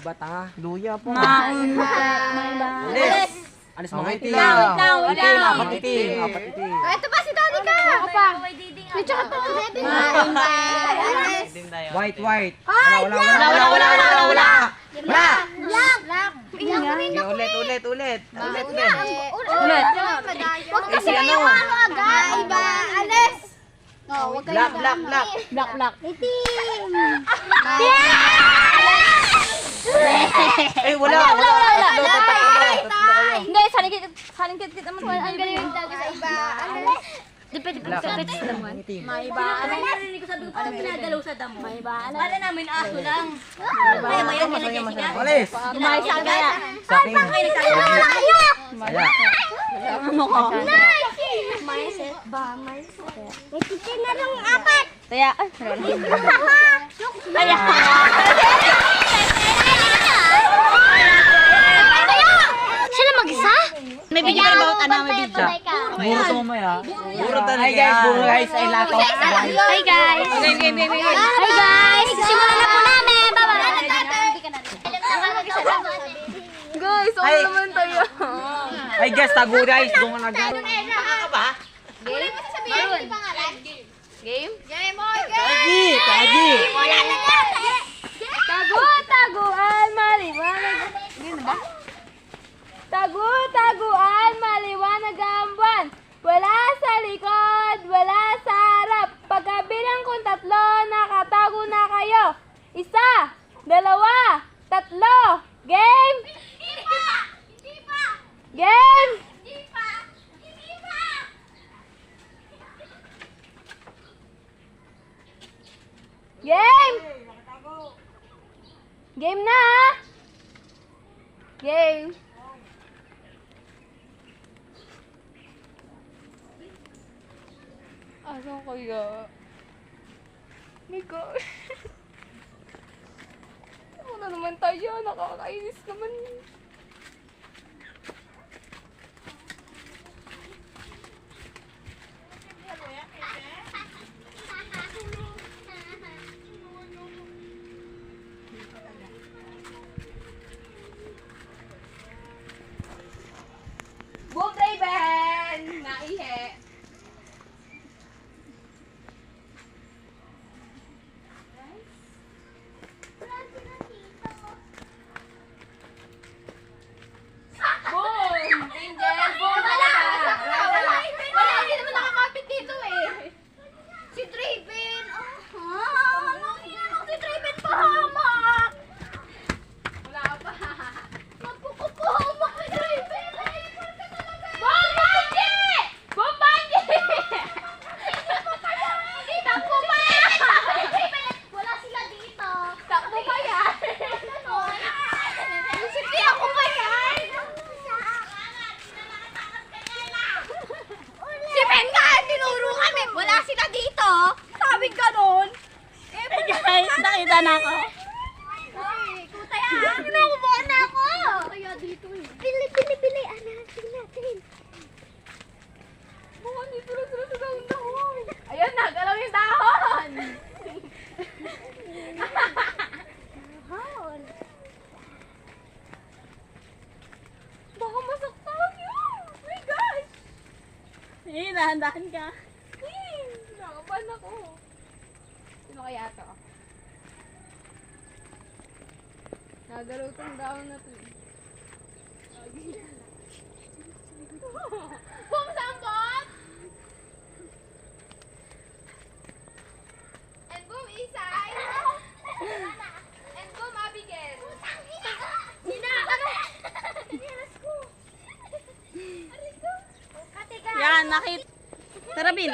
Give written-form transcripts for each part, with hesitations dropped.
Iba tanga. Luya po. Alis! Alis mga itim. Wait lang. Apat itim. Ito pa si Tonica! Ako pa. Medyo ka to. White. Wala. Black! Okay, ulit. Ulit. Eh, si ano? agad. Iba. Alis! Huwag kayo Black. Itim! Eh, wala. Tatlo kayo. Hindi, saling kit naman. Ang galing talaga sa iba. Alis! Depende Black. sa kits naman. Itim. May iba. Narinig ko sabi ko parang pinagalaw sa damo. May iba. Kala namin aso lang. Maya kinagasiga. Alis. Gumayos sa kaya. Sa akin. Wala. Ano ko? May titin na lang apat! Kaya, Kaya. Sila mag-isa? May video ka about ano, may video. Buro to mamaya. Buro talaga. Hi guys. Ay lato. Hi guys! Hi guys! Simulan na po namin! Bye-bye! Guys, Ay. naman tayo. Ay guys, tago guys. Doon ka nag- Game? Sasabihin, pangalan? Game? Game mo! Kagi. Wala na yan! Taguan, maliwanag. Gano'n ba? Taguan, maliwanag ang buwan. Wala sa likod, wala sa harap. Pagkabilang kong 3, nakatago na kayo. 1, 2, 3. Game! Hindi pa! Game! Hindi pa! Game! Game na! Game! Asan kaya? My God! Ano naman tayo? Nakakainis naman. Boom, Raven! Naihe. Boom! Angel, boom! Wala! Hindi naman nakakapit dito eh! Si Draven! Si Draven pahamak! Wala pa. Magpupupahamak si Draven! Bombandi! Bombandi! Takbo pa! Wala sila dito! Takbo pa yan! Hindi ako pa yan! Si Benga! Tinuro kami! Wala sila dito! Sabi ganun! Hey guys, nakita na ako. Kuta yan! Nakubuha na ako! Kaya dito eh. Bili! Anasin natin! Bukan dito lang sila sa dahon-dahon. Ayun na, galaw yung dahon! Baka masaktan yun! Oh my gosh! Dahan-dahan ka. Nakaban ako. Sino kaya to? Nagalaw tong dahon na to. Boom, Sambot! And boom, Isay! And boom, Abigail! Sina! Yan, nakit. Tara, Bin.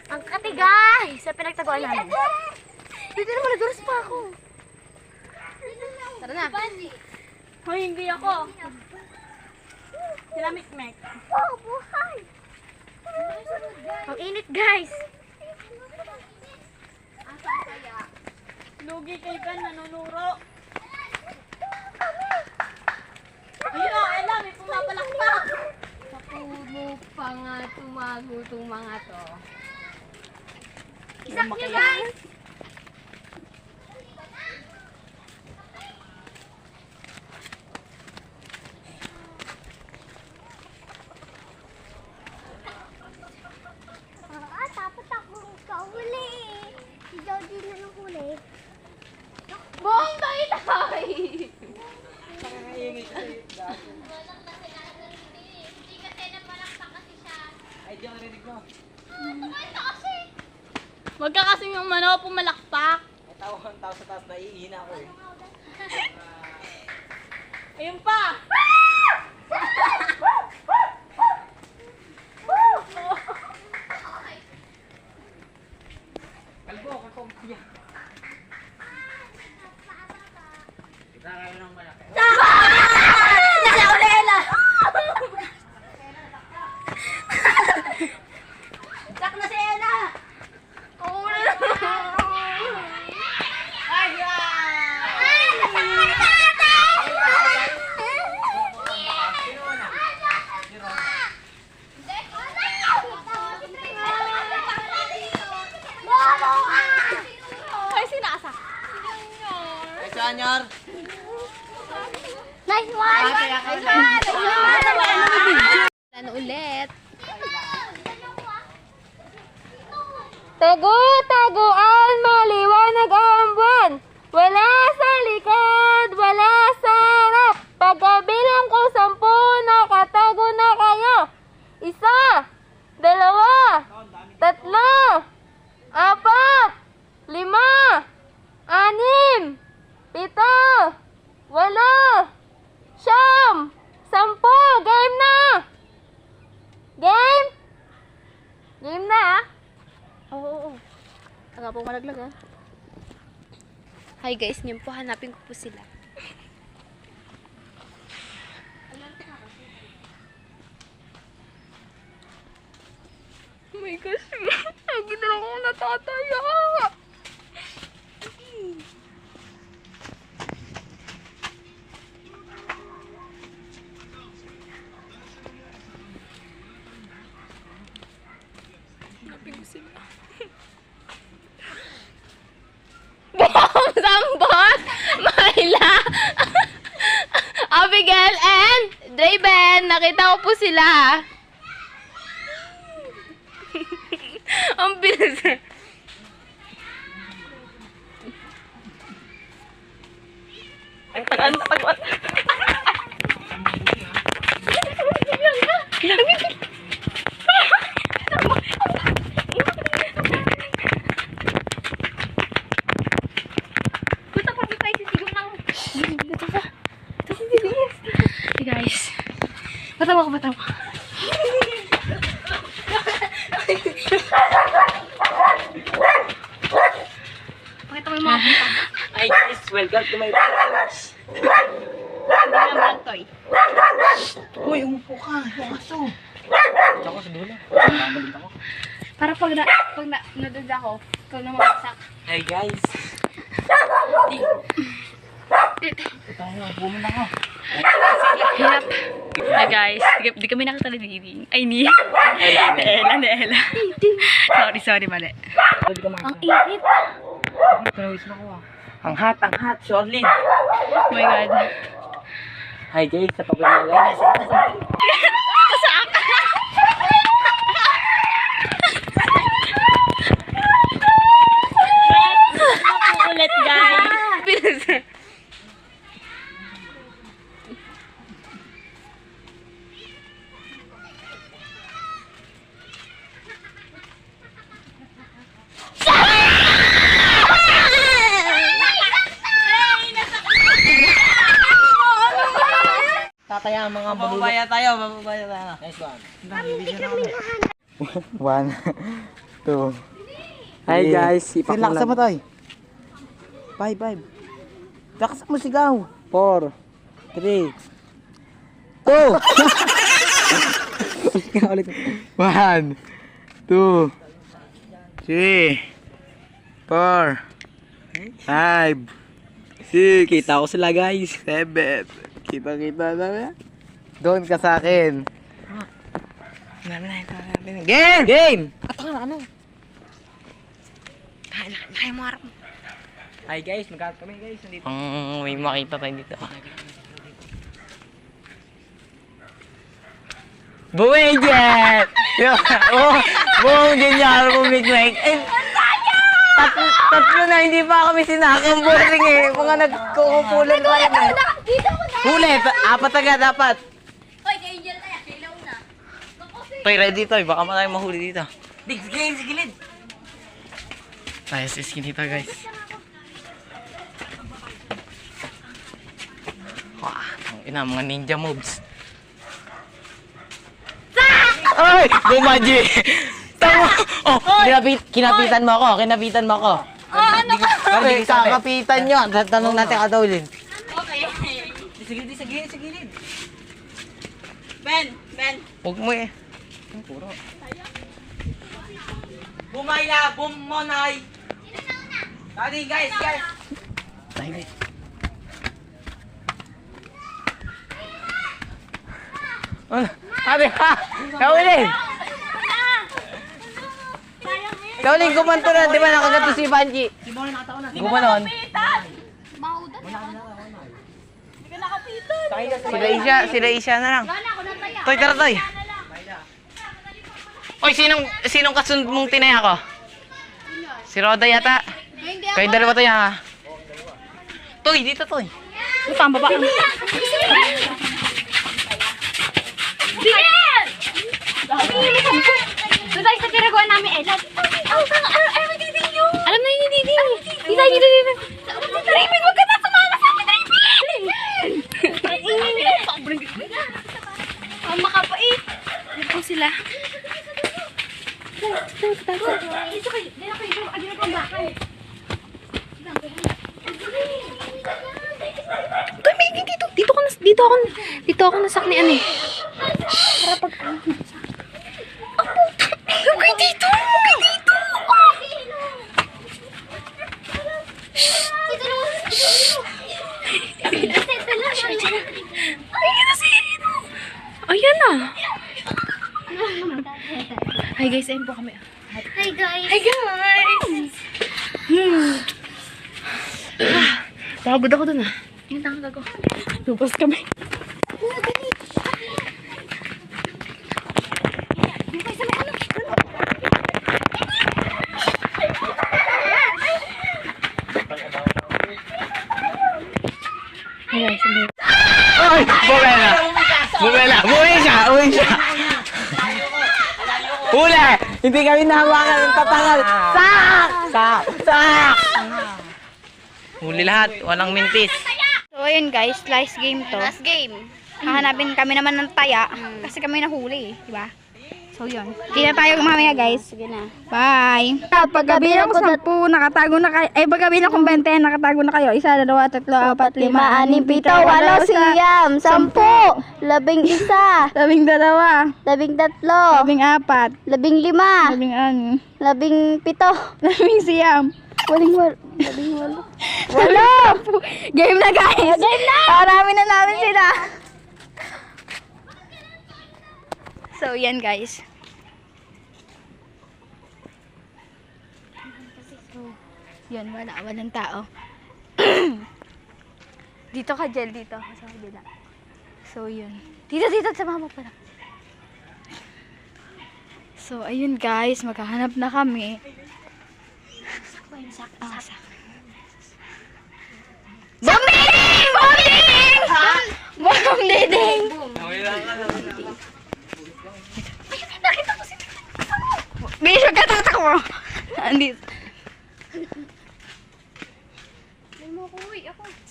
Ang katigay sa pinagtaguan namin. Dito naman, naduras pa ako. Tara na. Hoy, hindi ako. Sila Mikmek. Oh, buhay! Ang init, guys. Asan kaya? Lugi kay Ben, nanunuro. Ayun o, Ella, may pumapalakpak. Napuno pa nga tumago itong mga to. Isak nyo, guys! Ayun pa! Kalbo, kalbo. Kuya. Kita kayo ng malaki. Nakaula-ula! Sak na si Ella! Ay, sinasa. Ay, Senyor. Nice one! Ano ulit? Tagu-taguan, maliwanag ang buwan. Wala sa likod, wala sa harap. Pagkabilang ko 10, nakatago na kayo. 1, 2, 3, 4, 5, 6, 7, 8, 9, 10. Game na! Game? Game na ah? Oo. Taga po malaglag ah. Hi guys, ngayon po hanapin ko po sila. Oh my gosh, lagi na lang ako natataya. Hanapin ko sila. Bong! Sambot! Myla! Abigail and Draven! Nakita ko po sila. Ang bilis. Ang tagal. Hey guys. Batawa ko. Pakita mo yung mga punta. Ay, guys, welcome to my podcast. Hindi naman toy. Uy, umupo ka. Yung aso. Tsaka sa dulo. Nagalit ako. Para pag nadad ako, ikaw na mamasak. Hey, guys. Tayo, buman ako. Hirap. Hi guys, di kami nakita ni Didi. Ay, ni Ella. Sorry, mali. Pwede ka Ang init. Panawis na ko ah. Ang hot, Shorlin. Oh my God. Hi guys, sa paglalagay na Ulit guys. tataya ang mga bababaya tayo. Nice one. One, two. Hi guys, Laksa mo tayo. 5. Laksa mo sigaw. 4, 3, 2. Ulit. 1, 2, 3, 4, 5, 6, Kita ko sila guys. 7. Kita na. Doon ka sa akin. Game! Game! Ano? Lahay mo harap mo. Hi guys, magkakaroon kami guys. Nandito. May makita tayo dito. Buwijet! Buong ganyar mo, Mikmek. Tatlo na, hindi pa kami sinakang boring eh. Mga nagkukupulan tayo eh. Dito ko na! Huli, 4 agad dapat. Hoy, Angel tayo. Kailaw na. Toy, ready toy. Baka tayo mahuli dito. Big game sa gilid. Tayo sa skin dito guys. Wah, ang Ina, mga ninja moves. Ay! Bumaji! Tama! Oh, kinapitan mo ako. Ano ka? Ay, kakapitan nyo. Tanong natin katulin. Okay. Sa gilid. Ben. Huwag mo eh. Puro. Bumayla! Bumonay! Tadi guys! Tayo. Ate ha! Kaulin! Kaulin, gumanto na. Di ba nakagato si Banji? Gumanon. Maudan. Hindi ka nakapitan. Sila Isha na lang. Wala ako nataya. Toy, tara Toy. Oy, sinong kasunod mong tinaya ko? Si Roda yata. Hindi Kayo dalawa to ha. Toy, dito Toy. Tama ba? Bigyan! Doon tayo sa tiragawa namin, Ella. Ay, magdiding yun. Alam na yung diding. Di tayo dito. Raymond, huwag ka na sumama sa akin, Raymond! Ang makapait. Ito sila. Dito kayo. Dito kayo. Agad ang bakal. Kami, dito ako nasaknian eh. Para pag... Okay, dito! Ayan na si Eno! Ayan na! Hi guys, ayun po kami. Hi guys. Hi guys! Pagod ako dun ah. Yung tangga ko. Lupas kami. Oy! Bumela! Buwi siya! Huli! Hindi kami nahawakan ng tatangal! Sak! Huli lahat. Walang mintis. So ayun guys, last game to. Last game. Hahanapin kami naman ng taya kasi kami nahuli, di ba? So yun. Kita tayo mamaya guys. Sige na. Bye. Pagkabilang ko 10, nakatago na kayo. Pagkabilang kong 20, nakatago na kayo. 1, 2, 3, 4, 5, 6, 7, 8, 8, siyam, 10, 11, 12, 13, 14, 15, 16, 17, siyam. wala. Game na guys. Game na. Marami na namin sila. So yan guys. Yan, walang tao. Dito ka, Jel, dito. Sa kabila. So, yun. Dito, sa mama pala. So, ayun guys, maghahanap na kami. Bom diding! Nakita ko sila. Bisyo ka, tatakbo. Andito.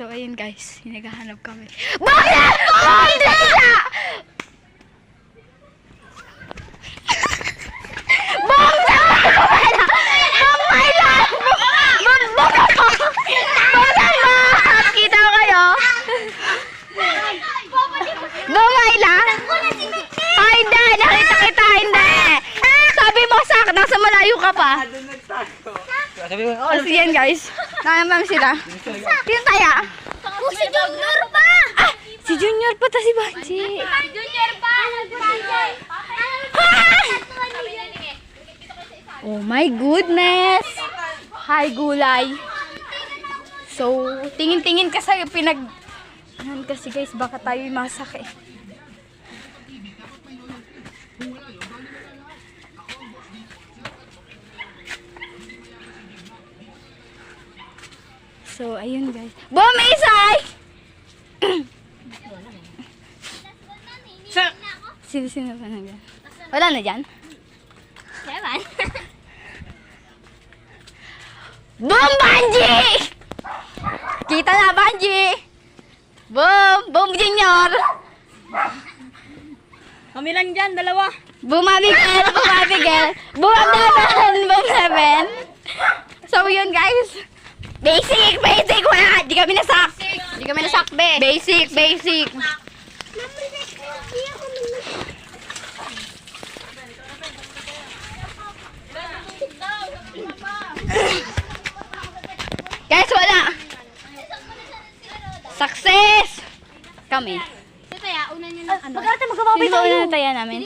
So, ayun guys, naghahanap kami. Bakit? Hindi na! Kita ko kayo? Bumayla? Ay, hindi! Nakita kita, hindi! Sabi mo sak, nasa malayo ka pa. So, yan guys. Nakamam sila. Yung taya. Si Junior pa! Ah! Si Junior pa ta si Banji. Junior pa! Oh my goodness! Hi, gulay. So, tingin-tingin ka sa Yan kasi guys, baka tayo masak eh. So, ayun guys. Bumisay! Sino pa na dyan? Wala na dyan? Kevin. Boom, Banji! Kita na, Banji! Boom! Boom, Junior! Miguel! Kami lang dyan, dalawa. Bumamigel! Buwag 7! So yun guys. Basic! Wala! Di kami nasak! Be! Basic! Guys, wala! Success! Kami. Kaya, una nyo na ano. Magkakata magkababay Sino una na tayo namin?